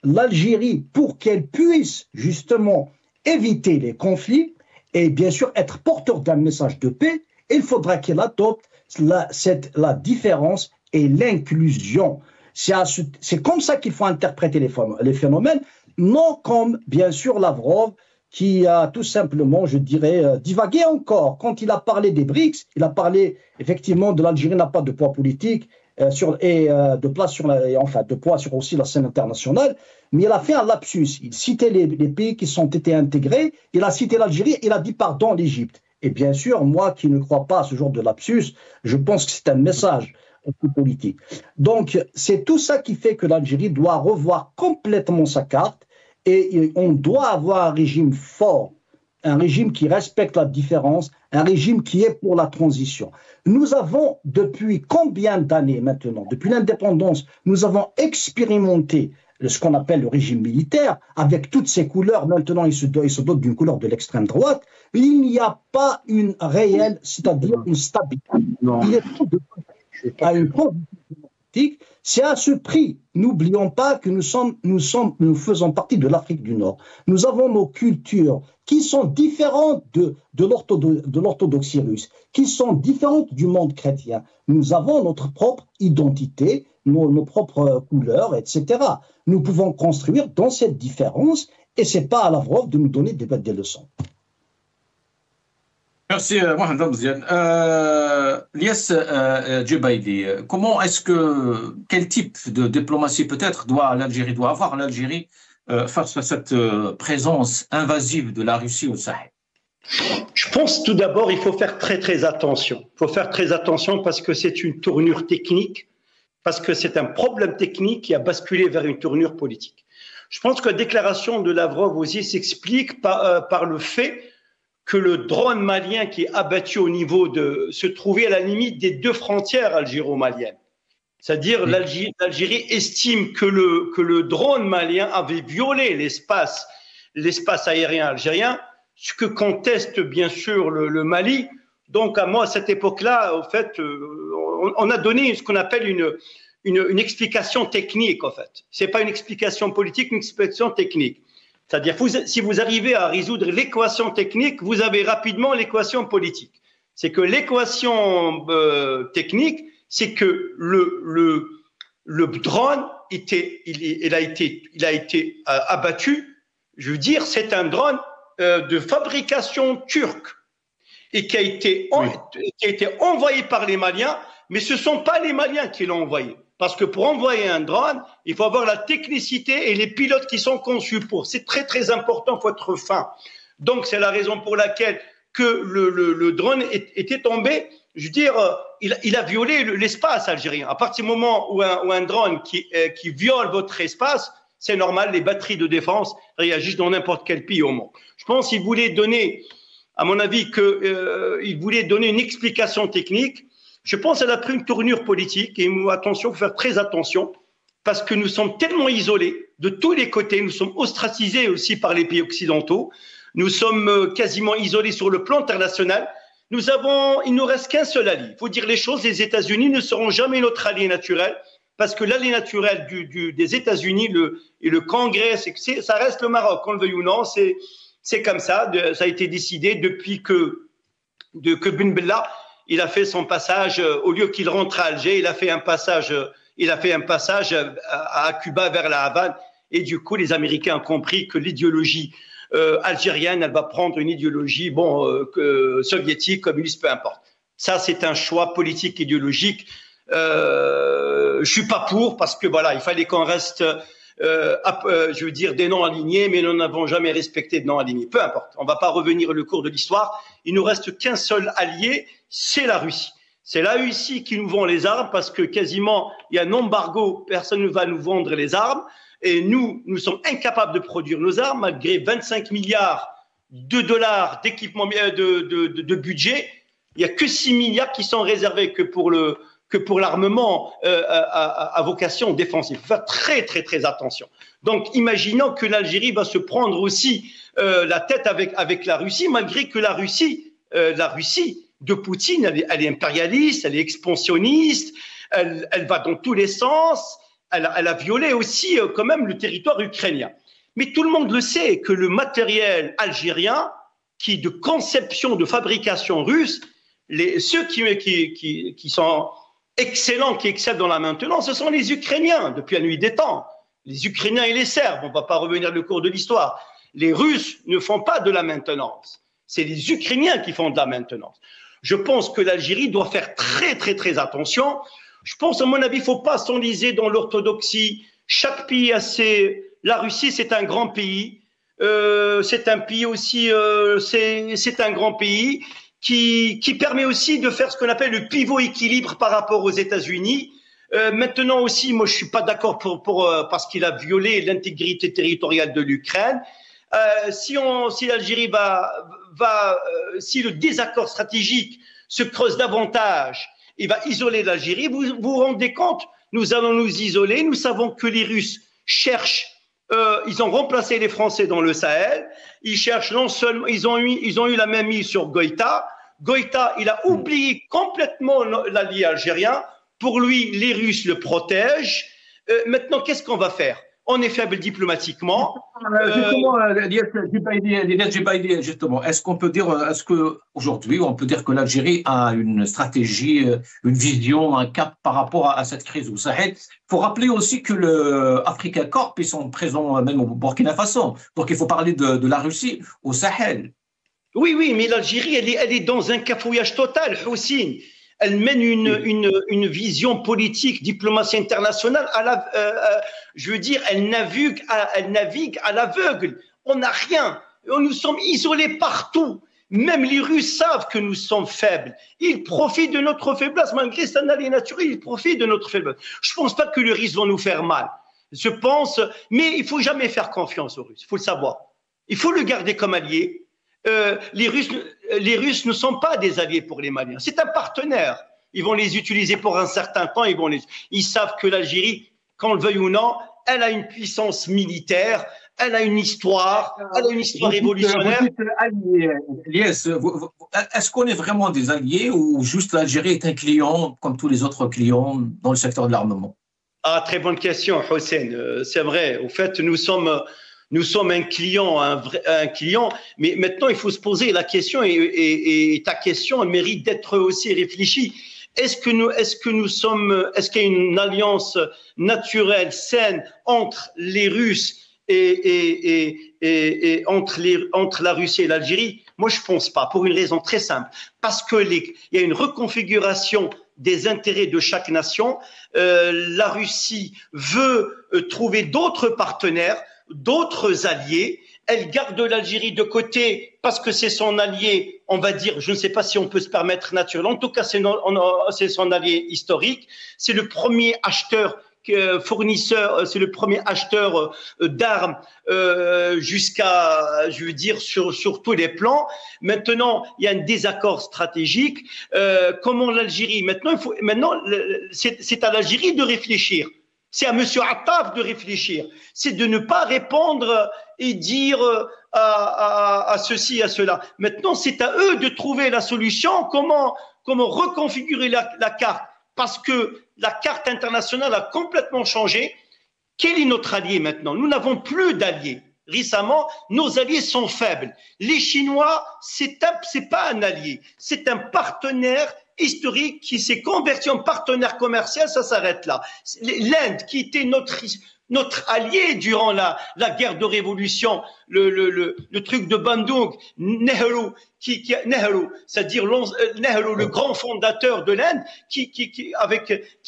L'Algérie, pour qu'elle puisse justement éviter les conflits et bien sûr être porteur d'un message de paix. Il faudra qu'il adopte la différence et l'inclusion. C'est comme ça qu'il faut interpréter les phénomènes, non comme, bien sûr, Lavrov, qui a tout simplement, je dirais, divagué encore. Quand il a parlé des BRICS, il a parlé effectivement de l'Algérie n'a pas de poids politique de poids sur aussi la scène internationale, mais il a fait un lapsus. Il citait les pays qui ont été intégrés, il a cité l'Algérie, il a dit pardon l'Égypte. Et bien sûr, moi qui ne crois pas à ce genre de lapsus, je pense que c'est un message politique. Donc, c'est tout ça qui fait que l'Algérie doit revoir complètement sa carte et on doit avoir un régime fort, un régime qui respecte la différence, un régime qui est pour la transition. Nous avons, depuis combien d'années maintenant, depuis l'indépendance, nous avons expérimenté ce qu'on appelle le régime militaire, avec toutes ses couleurs. Maintenant, il se dote d'une couleur de l'extrême droite. Il n'y a pas une réelle, c'est-à-dire une stabilité. Il est tout de à une politique. C'est à ce prix. N'oublions pas que nous faisons partie de l'Afrique du Nord. Nous avons nos cultures qui sont différentes de l'orthodoxie russe, qui sont différentes du monde chrétien. Nous avons notre propre identité, nos propres couleurs, etc. Nous pouvons construire dans cette différence et ce n'est pas à Lavrov de nous donner des leçons. Merci, Mohamed Abzian. Lies Djubaidi, quel type de diplomatie peut-être doit avoir l'Algérie face à cette présence invasive de la Russie au Sahel? Je pense tout d'abord il faut faire très attention. Il faut faire très attention parce que c'est une tournure technique, parce que c'est un problème technique qui a basculé vers une tournure politique. Je pense que la déclaration de Lavrov aussi s'explique par le fait que le drone malien qui est abattu se trouvait à la limite des deux frontières algéro-maliennes. C'est-à-dire l'Algérie estime que le drone malien avait violé l'espace aérien algérien, ce que conteste bien sûr le Mali. Donc à cette époque-là, au fait, on a donné ce qu'on appelle une explication technique, en fait. Ce n'est pas une explication politique, une explication technique. C'est-à-dire, si vous arrivez à résoudre l'équation technique, vous avez rapidement l'équation politique. C'est que l'équation technique, c'est que le drone il a été abattu. Je veux dire, c'est un drone de fabrication turque et qui a été envoyé par les Maliens, mais ce ne sont pas les Maliens qui l'ont envoyé. Parce que pour envoyer un drone, il faut avoir la technicité et les pilotes qui sont conçus pour. C'est très important, il faut être fin. Donc c'est la raison pour laquelle que le drone était tombé. Je veux dire, il a violé l'espace algérien. À partir du moment où un drone qui viole votre espace, c'est normal, les batteries de défense réagissent dans n'importe quel pays au monde. Je pense qu'il voulait donner, à mon avis, il voulait donner une explication technique. Je pense qu'elle a pris une tournure politique et attention, il faut faire très attention parce que nous sommes tellement isolés de tous les côtés, nous sommes ostracisés aussi par les pays occidentaux, nous sommes quasiment isolés sur le plan international. Il nous reste qu'un seul allié. Il faut dire les choses, les États-Unis ne seront jamais notre allié naturel parce que l'allié naturel des États-Unis et le Congrès, ça reste le Maroc, qu'on le veuille ou non, c'est comme ça, ça a été décidé depuis que Ben Bella il a fait son passage, au lieu qu'il rentre à Alger, il a fait un passage à Cuba vers la Havane. Et du coup, les Américains ont compris que l'idéologie algérienne, elle va prendre une idéologie soviétique, communiste, peu importe. Ça, c'est un choix politique, idéologique. Je suis pas pour parce que voilà, il fallait qu'on reste, je veux dire, des noms alignés, mais nous n'avons jamais respecté de noms alignés. Peu importe, on va pas revenir le cours de l'histoire. Il nous reste qu'un seul allié, c'est la Russie. C'est la Russie qui nous vend les armes parce que quasiment il y a un embargo, personne ne va nous vendre les armes et nous sommes incapables de produire nos armes malgré 25 milliards de dollars d'équipement de budget. Il y a que 6 milliards qui sont réservés que pour l'armement à vocation défensive. Il faut faire très attention. Donc, imaginons que l'Algérie va se prendre aussi la tête avec la Russie, malgré que la Russie de Poutine, elle est impérialiste, elle est expansionniste, elle va dans tous les sens, elle a violé aussi quand même le territoire ukrainien. Mais tout le monde le sait que le matériel algérien, qui de conception, de fabrication russe, ceux qui sont excellents, qui excellent dans la maintenance, ce sont les Ukrainiens depuis la nuit des temps. Les Ukrainiens et les Serbes, on ne va pas revenir le cours de l'histoire. Les Russes ne font pas de la maintenance. C'est les Ukrainiens qui font de la maintenance. Je pense que l'Algérie doit faire très, très, très attention. Je pense, à mon avis, il ne faut pas s'enliser dans l'orthodoxie. Chaque pays a ses... La Russie, c'est un grand pays. C'est un pays aussi... c'est un grand pays qui permet aussi de faire ce qu'on appelle le pivot équilibre par rapport aux États-Unis. Maintenant aussi, moi, je suis pas d'accord parce qu'il a violé l'intégrité territoriale de l'Ukraine. Si l'Algérie si le désaccord stratégique se creuse davantage, il va isoler l'Algérie. Vous vous rendez compte? Nous allons nous isoler. Nous savons que les Russes cherchent. Ils ont remplacé les Français dans le Sahel. Ils cherchent non seulement, ils ont eu la même mise sur Goïta. Goïta, il a oublié complètement l'allié algérien. Pour lui, les Russes le protègent. Maintenant, qu'est-ce qu'on va faire? On est faible diplomatiquement. Justement, est-ce qu'on peut dire, est-ce qu'aujourd'hui, on peut dire que l'Algérie a une stratégie, une vision, un cap par rapport à cette crise au Sahel? Il faut rappeler aussi que le Africa Corp, ils sont présents même au Burkina Faso. Donc, il faut parler de la Russie au Sahel. Oui, mais l'Algérie, elle est dans un cafouillage total, Houssine. Elle mène une vision politique, diplomatie internationale je veux dire, elle navigue à l'aveugle. On n'a rien. Nous sommes isolés partout. Même les Russes savent que nous sommes faibles. Ils profitent de notre faiblesse. Malgré cet allié naturel, ils profitent de notre faiblesse. Je ne pense pas que les Russes vont nous faire mal. Je pense, mais il ne faut jamais faire confiance aux Russes. Il faut le savoir. Il faut le garder comme allié. Les Russes ne sont pas des alliés pour les Maliens. C'est un partenaire. Ils vont les utiliser pour un certain temps. Ils savent que l'Algérie, qu'on le veuille ou non, elle a une puissance militaire, elle a une histoire révolutionnaire. Est-ce qu'on est vraiment des alliés ou juste l'Algérie est un client comme tous les autres clients dans le secteur de l'armement? Ah, très bonne question, Hossein. C'est vrai. Au fait, nous sommes un client, un client, mais maintenant il faut se poser la question et ta question elle mérite d'être aussi réfléchie. Est-ce qu'il y a une alliance naturelle, saine entre les Russes et entre la Russie et l'Algérie? Moi, je pense pas, pour une raison très simple, parce que il y a une reconfiguration des intérêts de chaque nation. La Russie veut trouver d'autres partenaires, d'autres alliés. Elle garde l'Algérie de côté parce que c'est son allié, on va dire, je ne sais pas si on peut se permettre naturel. En tout cas, c'est son allié historique. C'est le premier acheteur, fournisseur, c'est le premier acheteur d'armes jusqu'à, je veux dire, sur tous les plans. Maintenant, il y a un désaccord stratégique. Comment l'Algérie maintenant, c'est à l'Algérie de réfléchir. C'est à M. Attaf de réfléchir. C'est de ne pas répondre et dire à ceci, à cela. Maintenant, c'est à eux de trouver la solution. Comment reconfigurer la carte? Parce que la carte internationale a complètement changé. Quel est notre allié maintenant? Nous n'avons plus d'alliés. Récemment, nos alliés sont faibles. Les Chinois, c'est pas un allié. C'est un partenaire historique qui s'est converti en partenaire commercial, ça s'arrête là. L'Inde, qui était notre allié durant la guerre de révolution, le truc de Bandung, Nehru, c'est-à-dire Nehru, le grand fondateur de l'Inde, qui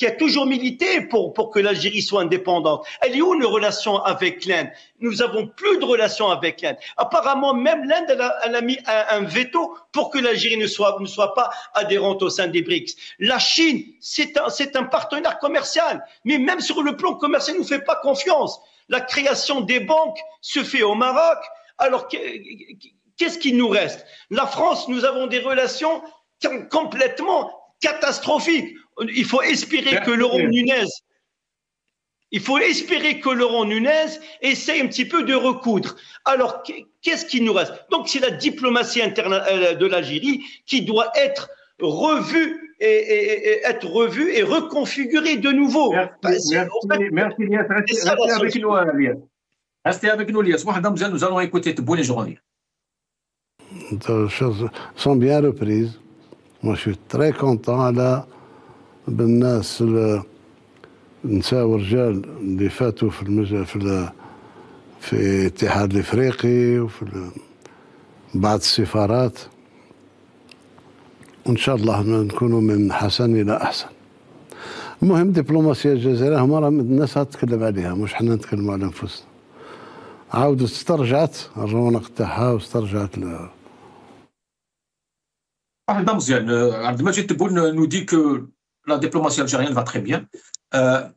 a toujours milité pour que l'Algérie soit indépendante. Elle est où nos relations avec l'Inde? Nous avons plus de relations avec l'Inde. Apparemment, même l'Inde, elle a mis un veto pour que l'Algérie ne soit pas adhérente au sein des BRICS. La Chine, c'est un partenaire commercial, mais même sur le plan commercial, ne nous fait pas confiance. La création des banques se fait au Maroc. Alors, qu'est-ce qu'il nous reste? La France, nous avons des relations complètement catastrophiques. Il faut espérer que Laurent Nunez essaye un petit peu de recoudre. Alors, qu'est-ce qu'il nous reste? Donc, c'est la diplomatie interne de l'Algérie qui doit être revue et reconfigurée de nouveau. Merci, Liès. Restez avec nous, Liès. Restez avec nous, Lias. Nous allons écouter Tebboune Journée. Les choses sont bien reprises. Moi, je suis très content على بالناس النساء والرجال اللي فاتوا في الاتحاد الافريقي وفي بعض السفارات، وان شاء الله نكونوا من حسن الى احسن. المهم دبلوماسيه الجزائريه هما راه الناس تتكلم عليها، مش حنا نتكلموا على انفسنا. عاودت استرجعت الرونق تاعها واسترجعت Abdelmajid Tebboune nous dit que la diplomatie algérienne va très bien,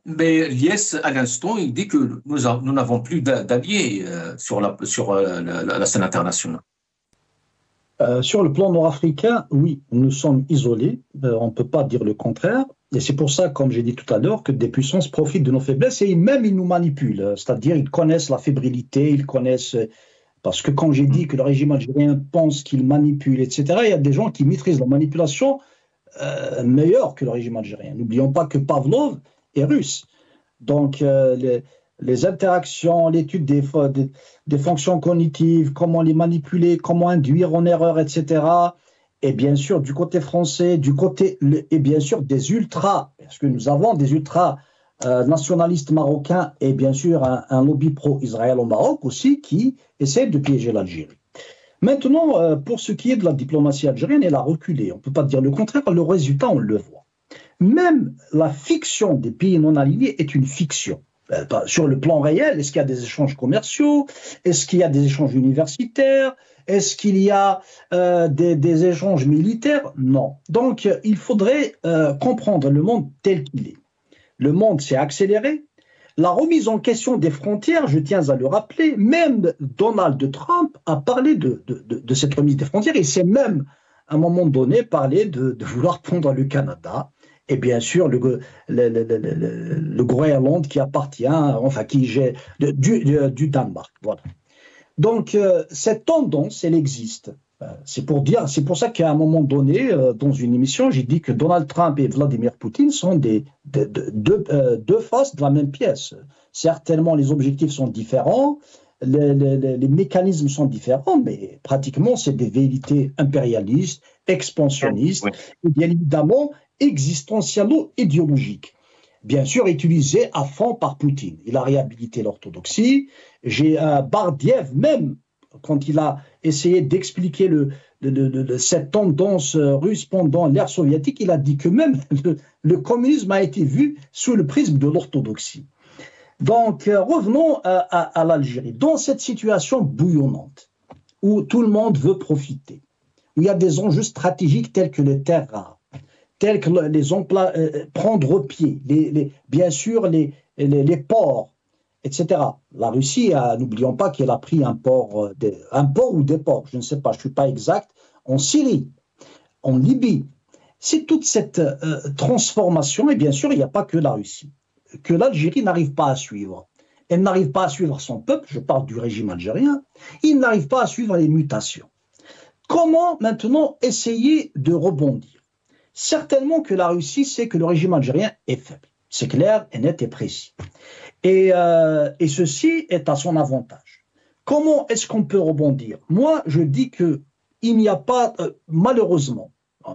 mais Lies, à l'instant, il dit que nous n'avons plus d'alliés sur la scène internationale. Sur le plan nord-africain, oui, nous sommes isolés, on ne peut pas dire le contraire, et c'est pour ça, comme j'ai dit tout à l'heure, que des puissances profitent de nos faiblesses et même ils nous manipulent, c'est-à-dire ils connaissent la fébrilité, ils connaissent... Parce que quand j'ai dit que le régime algérien pense qu'il manipule, etc., il y a des gens qui maîtrisent la manipulation meilleure que le régime algérien. N'oublions pas que Pavlov est russe. Donc, les interactions, l'étude des fonctions cognitives, comment les manipuler, comment induire en erreur, etc. Et bien sûr, du côté français, et bien sûr des ultras, parce que nous avons des ultras nationalistes marocains et bien sûr un lobby pro-Israël au Maroc aussi qui essaie de piéger l'Algérie. Maintenant, pour ce qui est de la diplomatie algérienne, elle a reculé. On ne peut pas dire le contraire, le résultat, on le voit. Même la fiction des pays non alignés est une fiction. Sur le plan réel, est-ce qu'il y a des échanges commerciaux? Est-ce qu'il y a des échanges universitaires? Est-ce qu'il y a des échanges militaires? Non. Donc, il faudrait comprendre le monde tel qu'il est. Le monde s'est accéléré. La remise en question des frontières, je tiens à le rappeler, même Donald Trump a parlé de cette remise des frontières. Il s'est même, à un moment donné, parlé de vouloir prendre le Canada et bien sûr le Groenland qui appartient, enfin du Danemark. Voilà. Donc cette tendance, elle existe. C'est pour ça qu'à un moment donné, dans une émission, j'ai dit que Donald Trump et Vladimir Poutine sont deux faces de la même pièce. Certainement, les objectifs sont différents, les mécanismes sont différents, mais pratiquement, c'est des vérités impérialistes, expansionnistes, et bien évidemment, existentialo-idéologiques. Bien sûr, utilisées à fond par Poutine. Il a réhabilité l'orthodoxie. J'ai Bardiev même, quand il a essayé d'expliquer cette tendance russe pendant l'ère soviétique, il a dit que même le communisme a été vu sous le prisme de l'orthodoxie. Donc, revenons à l'Algérie. Dans cette situation bouillonnante, où tout le monde veut profiter, où il y a des enjeux stratégiques tels que les terres rares, tels que prendre pied, bien sûr les ports, etc. La Russie, n'oublions pas qu'elle a pris un port ou des ports, je ne sais pas, je ne suis pas exact, en Syrie, en Libye. C'est toute cette transformation, et bien sûr, il n'y a pas que la Russie, que l'Algérie n'arrive pas à suivre. Elle n'arrive pas à suivre son peuple, je parle du régime algérien, il n'arrive pas à suivre les mutations. Comment maintenant essayer de rebondir? Certainement que la Russie sait que le régime algérien est faible. C'est clair, et net et précis. Et ceci est à son avantage. Comment est-ce qu'on peut rebondir? Moi, je dis qu'il n'y a pas, malheureusement,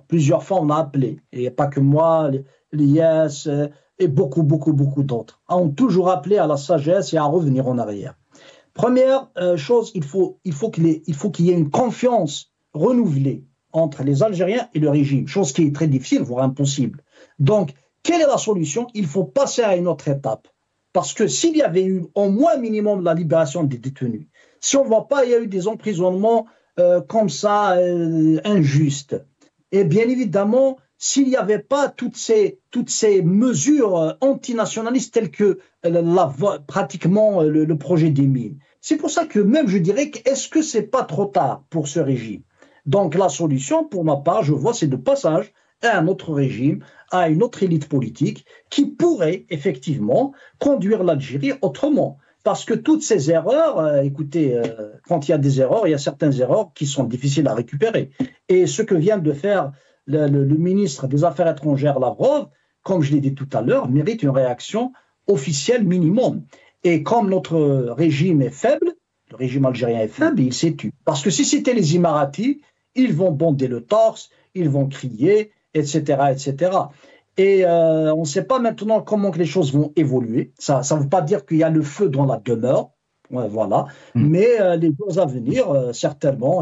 plusieurs fois on a appelé, et il n'y a pas que moi, l'IS et beaucoup d'autres, ont toujours appelé à la sagesse et à revenir en arrière. Première chose, il faut qu'il y ait une confiance renouvelée entre les Algériens et le régime, chose qui est très difficile, voire impossible. Donc, quelle est la solution? Il faut passer à une autre étape. Parce que s'il y avait eu au moins minimum la libération des détenus, si on ne voit pas, il y a eu des emprisonnements comme ça, injustes. Et bien évidemment, s'il n'y avait pas toutes ces mesures antinationalistes telles que pratiquement le projet des mines. C'est pour ça que même je dirais est-ce que c'est pas trop tard pour ce régime? Donc la solution, pour ma part, je vois, c'est de passage à un autre régime, à une autre élite politique qui pourrait effectivement conduire l'Algérie autrement. Parce que toutes ces erreurs, écoutez, quand il y a des erreurs, il y a certaines erreurs qui sont difficiles à récupérer. Et ce que vient de faire le ministre des Affaires étrangères, Lavrov, comme je l'ai dit tout à l'heure, mérite une réaction officielle minimum. Et comme notre régime est faible, le régime algérien est faible, il s'est tué. Parce que si c'était les Émiratis, ils vont bonder le torse, ils vont crier, etc., etc. Et on ne sait pas maintenant comment que les choses vont évoluer. Ça ne veut pas dire qu'il y a le feu dans la demeure, ouais, voilà. Mais les jours à venir, certainement,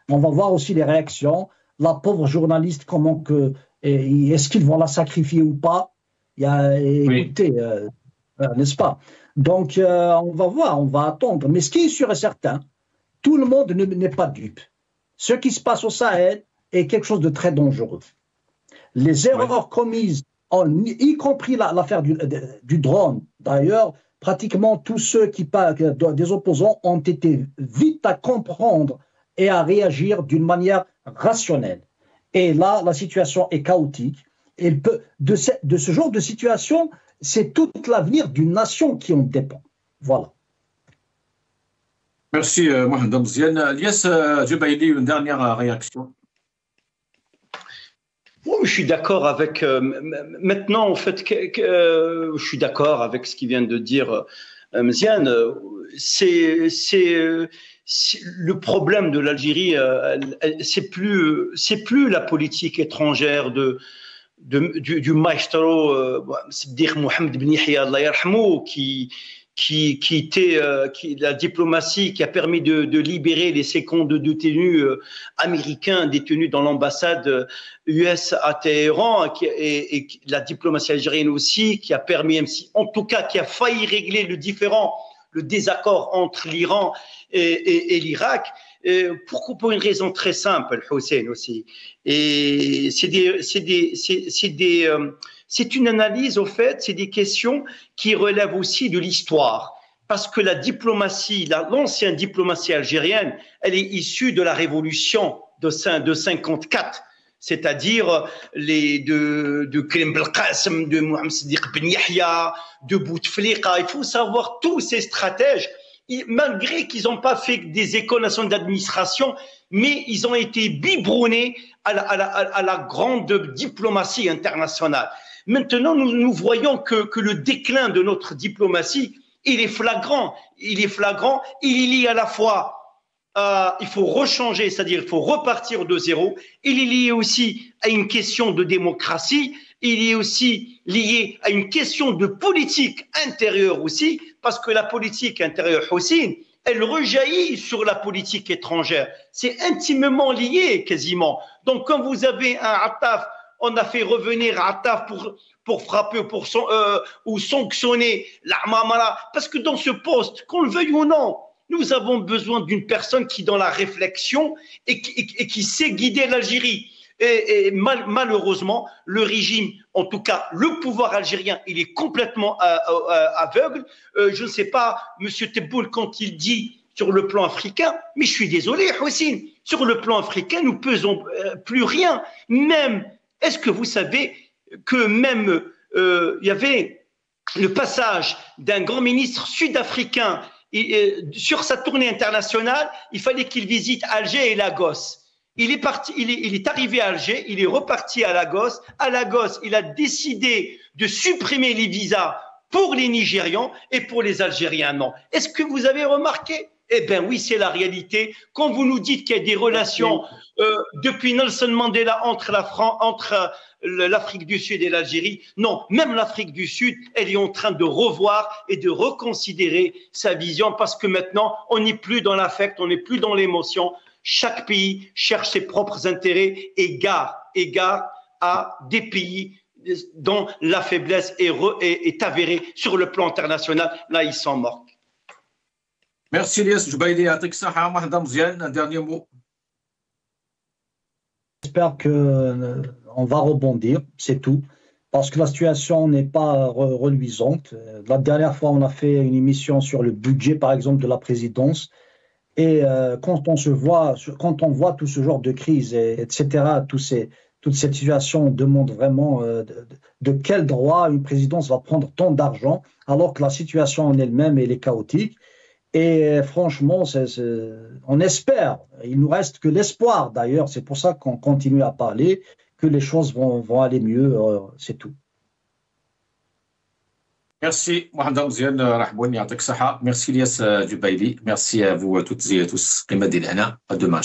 on va voir aussi les réactions. La pauvre journaliste, est-ce qu'ils vont la sacrifier ou pas? Écoutez, n'est-ce pas? Donc, on va voir, on va attendre. Mais ce qui est sûr et certain, tout le monde n'est pas dupe. Ce qui se passe au Sahel est quelque chose de très dangereux. Les erreurs commises, y compris l'affaire du drone, d'ailleurs, pratiquement tous ceux des opposants ont été vite à comprendre et à réagir d'une manière rationnelle. Et là, la situation est chaotique. Et de ce genre de situation, c'est tout l'avenir d'une nation qui en dépend. Voilà. Merci, Mohamed Amziane. Lies Jubaili, une dernière réaction. Oui, je suis d'accord avec. Maintenant, en fait, je suis d'accord avec ce qu'il vient de dire Amziane. C'est le problème de l'Algérie. C'est plus la politique étrangère du maestro Mohamed Ben Yahya, Allah yarhamou, qui était la diplomatie qui a permis de libérer les secondes détenus américains détenus dans l'ambassade US à Téhéran, et la diplomatie algérienne aussi, qui a permis, en tout cas, qui a failli régler le désaccord entre l'Iran et l'Irak. Pour une raison très simple, Hussein aussi. Et c'est une analyse, au fait, c'est des questions qui relèvent aussi de l'histoire. Parce que la diplomatie, l'ancienne diplomatie algérienne, elle est issue de la révolution de 54. C'est-à-dire de Karim Belkacem, de Mohamed Siddiq Ben Yahya, de Bouteflika. Il faut savoir tous ces stratèges, malgré qu'ils n'ont pas fait des écoles nationales d'administration, mais ils ont été biberonnés à la grande diplomatie internationale. Maintenant, nous voyons que le déclin de notre diplomatie, il est flagrant. Il est lié à la fois, il faut rechanger, c'est-à-dire il faut repartir de zéro. Il est lié aussi à une question de démocratie. Il est aussi lié à une question de politique intérieure aussi, parce que la politique intérieure aussi, elle rejaillit sur la politique étrangère. C'est intimement lié quasiment. Donc quand vous avez un Attaf, on a fait revenir Attaf pour frapper ou sanctionner l'Amamara, parce que dans ce poste, qu'on le veuille ou non, nous avons besoin d'une personne qui est dans la réflexion et qui sait guider l'Algérie. Et malheureusement, le régime, en tout cas le pouvoir algérien, il est complètement aveugle. Je ne sais pas, M. Tebboune, quand il dit sur le plan africain, mais je suis désolé, Houssine, sur le plan africain, nous ne pesons plus rien. Même, est-ce que vous savez que même il y avait le passage d'un grand ministre sud-africain sur sa tournée internationale, il fallait qu'il visite Alger et Lagos. Il est arrivé à Alger, il est reparti à Lagos. À Lagos, il a décidé de supprimer les visas pour les Nigérians et pour les Algériens, non. Est-ce que vous avez remarqué? Eh bien oui, c'est la réalité. Quand vous nous dites qu'il y a des relations depuis Nelson Mandela entre l'Afrique du Sud et l'Algérie, non, même l'Afrique du Sud, elle est en train de revoir et de reconsidérer sa vision, parce que maintenant, on n'est plus dans l'affect, on n'est plus dans l'émotion. Chaque pays cherche ses propres intérêts, égard à des pays dont la faiblesse est avérée sur le plan international. Là, ils s'en moquent. Merci Lies Jubaili. Mohamed Amziane, un dernier mot. J'espère qu'on va rebondir, c'est tout. Parce que la situation n'est pas reluisante. La dernière fois, on a fait une émission sur le budget, par exemple, de la présidence. Et quand on voit tout ce genre de crise, etc., toute cette situation demande vraiment de quel droit une présidence va prendre tant d'argent, alors que la situation en elle-même, elle est chaotique. Et franchement, on espère, il nous reste que l'espoir d'ailleurs, c'est pour ça qu'on continue à parler, que les choses vont aller mieux, c'est tout. Merci Mohamed Mzian, رحبوني يعطيك الصحة. Merci Elias Dubaili. Merci à vous toutes et tous. قمة ديال هنا. À demain.